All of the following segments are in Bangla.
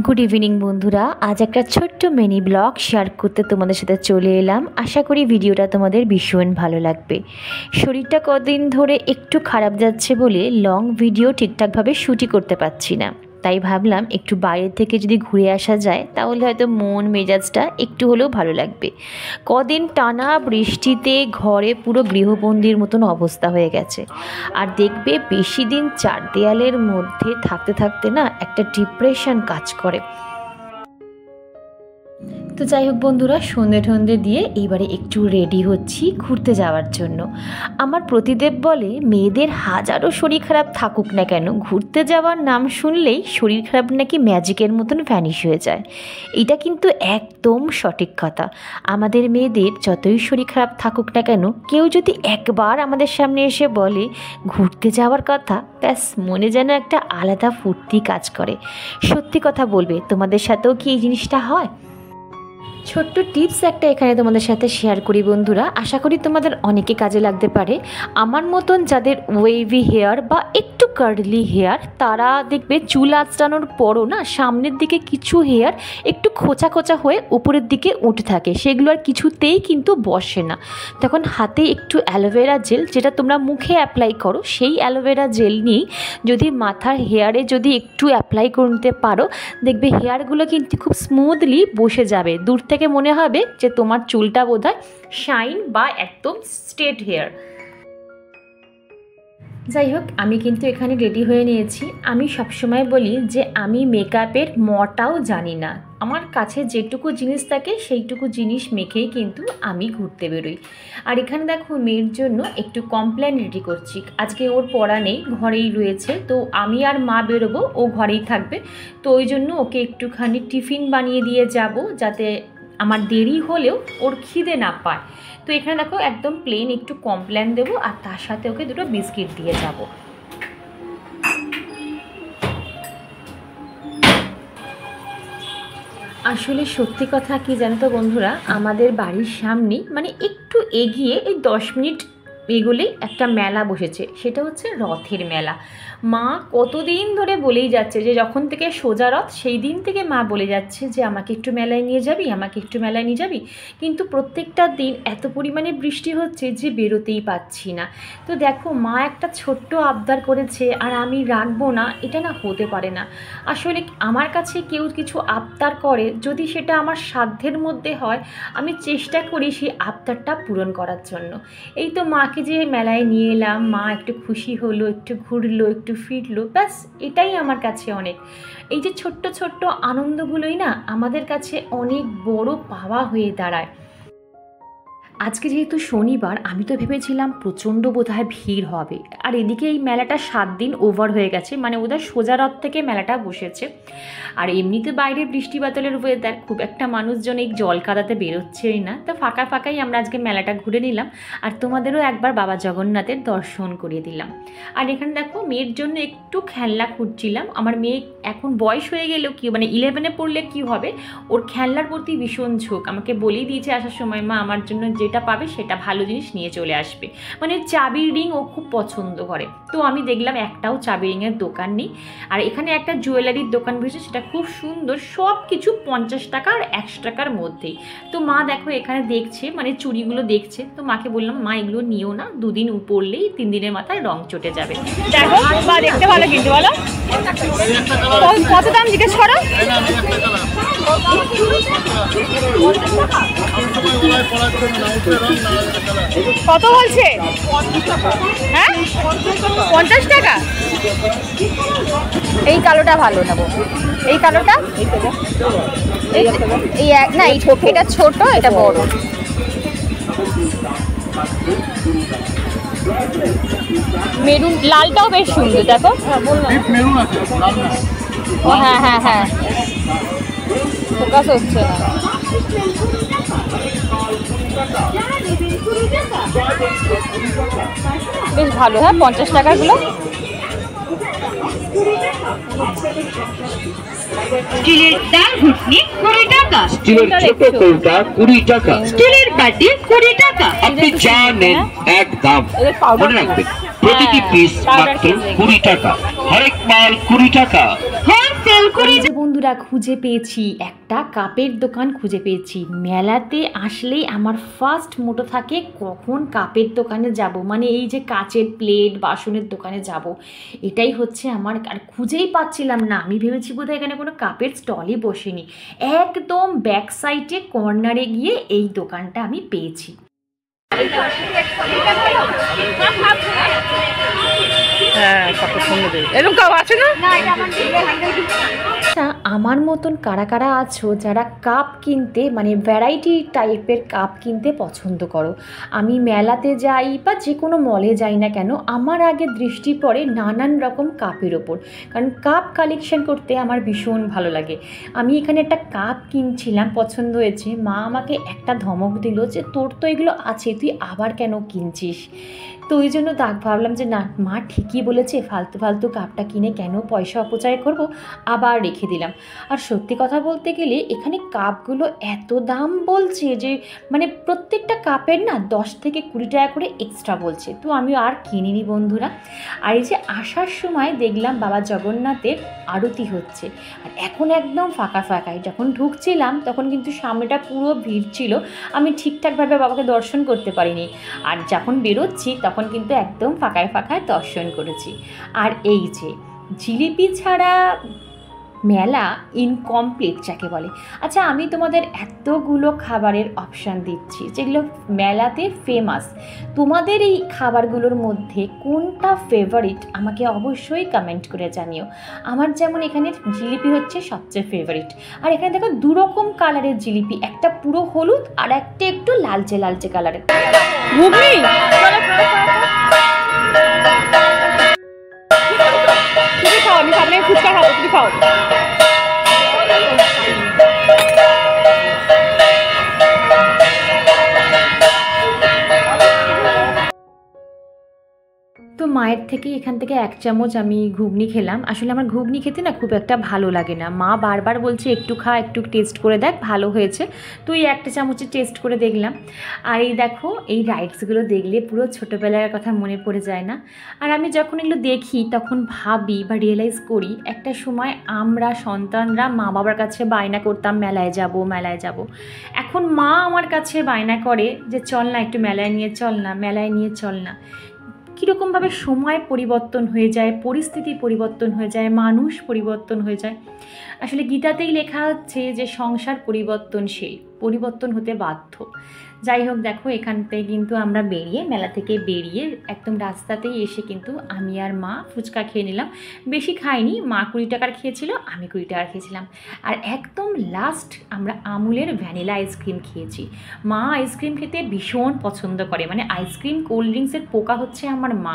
গুড ইভিনিং বন্ধুরা, আজ একটা ছোট্ট মিনি ব্লগ শেয়ার করতে তোমাদের সাথে চলে এলাম। আশা করি ভিডিওটা তোমাদের ভীষণ ভালো লাগবে। শরীরটা কদিন ধরে একটু খারাপ যাচ্ছে বলে লং ভিডিও ঠিকঠাকভাবে শ্যুটই করতে পারছি না, তাই ভাবলাম একটু বাইরে থেকে যদি ঘুরে আসা যায় তাহলে হয়তো মন মেজাজটা একটু হলেও ভালো লাগবে। কদিন টানা বৃষ্টিতে ঘরে পুরো গৃহবন্দীর মতন অবস্থা হয়ে গেছে, আর দেখবে বেশি দিন চার দেয়ালের মধ্যে থাকতে থাকতে না একটা ডিপ্রেশন কাজ করে। তো যাই হোক বন্ধুরা, সন্ধে ঠন্ধে দিয়ে এইবারে একটু রেডি হচ্ছি ঘুরতে যাওয়ার জন্য। আমার প্রতিদেব বলে মেয়েদের হাজারো শরীর খারাপ থাকুক না কেন, ঘুরতে যাওয়ার নাম শুনলেই শরীর খারাপ নাকি ম্যাজিকের মতন ভ্যানিশ হয়ে যায়। এটা কিন্তু একদম সঠিক কথা। আমাদের মেয়েদের যতই শরীর খারাপ থাকুক না কেন, কেউ যদি একবার আমাদের সামনে এসে বলে ঘুরতে যাওয়ার কথা, ব্যাস মনে যেন একটা আলাদা ফুর্তি কাজ করে। সত্যি কথা বলবে, তোমাদের সাথেও কি এই জিনিসটা হয়? ছোট্ট টিপস একটা এখানে তোমাদের সাথে শেয়ার করি বন্ধুরা, আশা করি তোমাদের অনেকে কাজে লাগতে পারে। আমার মতন যাদের ওয়েভি হেয়ার বা একটু কার্লি হেয়ার, তারা দেখবে চুল আঁচড়ানোর পরও না সামনের দিকে কিছু হেয়ার একটু খোঁচা খোঁচা হয়ে উপরের দিকে উঠে থাকে, সেগুলো আর কিছুতেই কিন্তু বসে না। তখন হাতে একটু অ্যালোভেরা জেল, যেটা তোমরা মুখে অ্যাপ্লাই করো, সেই অ্যালোভেরা জেল নিয়ে যদি মাথার হেয়ারে যদি একটু অ্যাপ্লাই করে নিতে পারো, দেখবে হেয়ারগুলো কিন্তু খুব স্মুথলি বসে যাবে। দূর থেকে মনে হবে যে তোমার চুলটা বোধহয় শাইন বা একদম স্ট্রেট হেয়ার। যাই হোক, আমি কিন্তু এখানে রেডি হয়ে নিয়েছি। আমি সবসময় বলি যে আমি মেকআপের মটাও জানি না, আমার কাছে যেটুকু জিনিস থাকে সেইটুকু জিনিস মেখেই কিন্তু আমি ঘুরতে বেরোই। আর এখানে দেখো মেয়ের জন্য একটু কমপ্লেন রেডি করছি। আজকে ওর পড়া নেই, ঘরেই রয়েছে, তো আমি আর মা বেরোবো, ও ঘরেই থাকবে। তো ওই জন্য ওকে একটুখানি টিফিন বানিয়ে দিয়ে যাব, যাতে আমার দেরি হলেও ওর খিদে না পায়। তো এখানে দেখো একদম প্লেন একটু কমপ্লেন দেবো, আর তার সাথে ওকে দুটো বিস্কিট দিয়ে যাব। আসলে সত্যি কথা কি জানো তো বন্ধুরা, আমাদের বাড়ির সামনেই মানে একটু এগিয়ে এই 10 মিনিট এগুলেই একটা মেলা বসেছে, সেটা হচ্ছে রথের মেলা। মা কতদিন ধরে বলেই যাচ্ছে যে যখন থেকে সোজা রথ সেই দিন থেকে মা বলে যাচ্ছে যে আমাকে একটু মেলায় নিয়ে যাবি, আমাকে একটু মেলায় নিয়ে যাবি, কিন্তু প্রত্যেকটা দিন এত পরিমাণে বৃষ্টি হচ্ছে যে বেরোতেই পাচ্ছি না। তো দেখো মা একটা ছোট্ট আবদার করেছে আর আমি রাখবো না, এটা না হতে পারে না। আসলে আমার কাছে কেউ কিছু আবদার করে, যদি সেটা আমার সাধ্যের মধ্যে হয়, আমি চেষ্টা করি সেই আবদারটা পূরণ করার জন্য। এই তো মাকে যে মেলায় নিয়ে এলাম, মা একটু খুশি হলো, একটু ঘুরলো, একটু ফিরলো, ব্যাস এটাই আমার কাছে অনেক। এই যে ছোট্ট ছোট্ট আনন্দগুলোই না আমাদের কাছে অনেক বড় পাওয়া হয়ে দাঁড়ায়। আজকে যেহেতু শনিবার, আমি তো ভেবেছিলাম প্রচণ্ড বোধহয় ভিড় হবে, আর এদিকে এই মেলাটা 7 দিন ওভার হয়ে গেছে, মানে ওদের সোজা রথ থেকে মেলাটা বসেছে। আর এমনিতে বাইরে বৃষ্টি বাদলের ওয়েদার, খুব একটা মানুষজন এই জল কাদাতে বেরোচ্ছেই না, তো ফাঁকা ফাঁকাই আমরা আজকে মেলাটা ঘুরে নিলাম, আর তোমাদেরও একবার বাবা জগন্নাথের দর্শন করিয়ে দিলাম। আর এখানে দেখো মেয়ের জন্য একটু খেলনা খুঁজছিলাম। আমার মেয়ে এখন বয়স হয়ে গেলেও কি, মানে 11-এ পড়লে কি হবে, ওর খেলনার প্রতি ভীষণ ঝোঁক। আমাকে বলেই দিয়েছে আসার সময়, মা আমার জন্য যেটা পাবে সেটা ভালো জিনিস নিয়ে চলে আসবে। মানে চাবির রিং ও খুব পছন্দ করে। তো আমি দেখলাম একটাও চাবি রিংয়ের দোকান নেই, আর এখানে একটা জুয়েলারির দোকান বসেছে, সেটা খুব সুন্দর, সব কিছু 50 টাকা আর 100 টাকার মধ্যেই। তো মা দেখো এখানে দেখছে, মানে চুড়িগুলো দেখছে। তো মাকে বললাম মা এগুলো নিও না, 2 দিন পরলেই 3 দিনের মাথায় রং চটে যাবে। দেখো মা দেখতে ভালো, কিন্তু বলো কত দাম জিজ্ঞেস করো। কত বলছে? হ্যাঁ 50 টাকা। এই কালোটা ভালো নেবো, এই কালোটা, এই এক না, এই ছোট, এটা ছোট, এটা বড়। মেরুন, লালটাও বেশ সুন্দর, দেখো। ও হ্যাঁ হ্যাঁ হ্যাঁ, ফোকাস হচ্ছে না। বেশ ভালো, হ্যাঁ 50 টাকাগুলো। স্টিলের দাল ঘুটনি 20 টাকা, স্টিলের ছোট কৌটা 20 টাকা, স্টিলের বাটি 20 টাকা। আপনি যা নেন এক দাম, মনে রাখবেন প্রতিটি পিস মাত্র 20 টাকা, হরেক মাল 20 টাকা। হোলসেল করে। বন্ধুরা খুঁজে পেয়েছি, একটা কাপের দোকান খুঁজে পেয়েছি। মেলাতে আসলেই আমার ফার্স্ট মোটো থাকে কখন কাপের দোকানে যাব, মানে এই যে কাচের প্লেট বাসনের দোকানে যাব, এটাই হচ্ছে আমার। আর খুঁজেই পাচ্ছিলাম না, আমি ভেবেছি বোধহয় এখানে কোনো কাপের স্টলই বসেনি। একদম ব্যাক সাইডে কর্নারে গিয়ে এই দোকানটা আমি পেয়েছি। হ্যাঁ, কত সুন্দর এরকম কাপ আছে না? আচ্ছা, আমার মতন কারা কারা আছো যারা কাপ কিনতে, মানে ভ্যারাইটি টাইপের কাপ কিনতে পছন্দ করো? আমি মেলাতে যাই বা যে কোনো মলে যাই না কেন, আমার আগে দৃষ্টি পড়ে নানান রকম কাপের ওপর, কারণ কাপ কালেকশন করতে আমার ভীষণ ভালো লাগে। আমি এখানে একটা কাপ কিনছিলাম, পছন্দ হয়েছে, মা আমাকে একটা ধমক দিল যে তোর তো এগুলো আছে, তুই আবার কেন কিনছিস? তো ওই জন্য ভাবলাম যে না, মা ঠিকই বলেছে, ফালতু ফালতু কাপটা কিনে কেন পয়সা অপচয় করব, আবার রেখে দিলাম। আর সত্যি কথা বলতে গেলে এখানে কাপগুলো এত দাম বলছে যে মানে প্রত্যেকটা কাপের না 10 থেকে 20 টাকা করে এক্সট্রা বলছে। তো আমি আর কিনিনি বন্ধুরা। আর এই যে আসার সময় দেখলাম বাবা জগন্নাথের আরতি হচ্ছে, আর এখন একদম ফাঁকা ফাঁকাই। যখন ঢুকছিলাম তখন কিন্তু সামনেটা পুরো ভিড় ছিল, আমি ঠিকঠাকভাবে বাবাকে দর্শন করতে পারিনি। আর যখন বেরোচ্ছি তখন কিন্তু একদম ফাঁকায় ফাঁকায় দর্শন করেছি। আর এই যে জিলিপি ছাড়া মেলা ইনকমপ্লিট যাকে বলে। আচ্ছা, আমি তোমাদের এতগুলো খাবারের অপশান দিচ্ছি যেগুলো মেলাতে ফেমাস, তোমাদের এই খাবারগুলোর মধ্যে কোনটা ফেভারিট আমাকে অবশ্যই কমেন্ট করে জানিও। আমার যেমন এখানে জিলিপি হচ্ছে সবচেয়ে ফেভারিট। আর এখানে দেখো 2 রকম কালারের জিলিপি, একটা পুরো হলুদ আর একটা একটু লালচে লালচে কালারের। ঘুগনি তুমি খাও, আমি সামনে ফুচকা খাবো, তুমি খাও। তো মায়ের থেকে এখান থেকে 1 চামচ আমি ঘুগনি খেলাম। আসলে আমার ঘুগনি খেতে না খুব একটা ভালো লাগে না, মা বারবার বলছে একটু খা, একটু টেস্ট করে দেখ, ভালো হয়েছে। তো এই 1 চামচে টেস্ট করে দেখলাম। আর এই দেখো, এই রাইডসগুলো দেখলে পুরো ছোটোবেলার কথা মনে পড়ে যায় না? আর আমি যখন এগুলো দেখি তখন ভাবি বা রিয়েলাইজ করি, একটা সময় আমরা সন্তানরা মা বাবার কাছে বায়না করতাম মেলায় যাব মেলায় যাব। এখন মা আমার কাছে বায়না করে যে চল না একটু মেলায় নিয়ে চল না, মেলায় নিয়ে চল না। কীরকমভাবে সময় পরিবর্তন হয়ে যায়, পরিস্থিতি পরিবর্তন হয়ে যায়, মানুষ পরিবর্তন হয়ে যায়। আসলে গীতাতেই লেখা হচ্ছে যে সংসার পরিবর্তনশীল, পরিবর্তন হতে বাধ্য। যাই হোক, দেখো এখান থেকে কিন্তু আমরা বেরিয়ে, মেলা থেকে বেরিয়ে একদম রাস্তাতেই এসে কিন্তু আমি আর মা ফুচকা খেয়ে নিলাম। বেশি খাইনি, মা 20 টাকার খেয়েছিল, আমি 20 টাকার খেয়েছিলাম। আর একদম লাস্ট আমরা আমুলের ভ্যানিলা আইসক্রিম খেয়েছি। মা আইসক্রিম খেতে ভীষণ পছন্দ করে, মানে আইসক্রিম কোল্ড ড্রিঙ্কসের পোকা হচ্ছে আমার মা।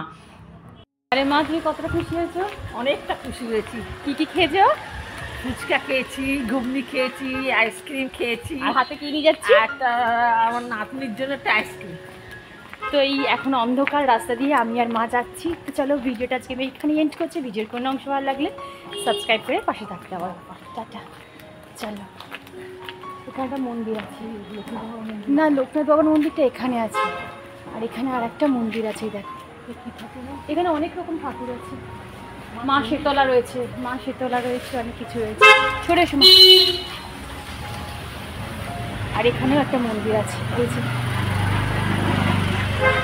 আরে মা, তুমি কতটা খুশি হয়েছো? অনেকটা খুশি হয়েছি। কি কি খেয়েছো? ফুচকা খেয়েছি, ঘুগনি খেয়েছি, আইসক্রিম খেয়েছি, আর হাতে কি নিয়ে যাচ্ছি? একটা আমার নাতনির জন্য একটা আইসক্রিম। তো এই এখন অন্ধকার রাস্তা দিয়ে আমি আর মা যাচ্ছি। তো চলো, ভিডিওটা আজকে আমি এখানে এন্ড করছি। ভিডিওর কোনো অংশ ভালো লাগলে সাবস্ক্রাইব করে পাশে থাকতে হবে। টাটা। চলো, এখানে একটা মন্দির আছে, না লোকনাথ বাবার মন্দিরটা এখানে আছে, আর এখানে আর একটা মন্দির আছে। দেখো এখানে অনেক রকম ঠাকুর আছে, মা শীতলা রয়েছে, অনেক কিছু রয়েছে। ছোট সময় আর এখানেও একটা মন্দির আছে।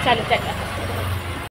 চলো টাটা।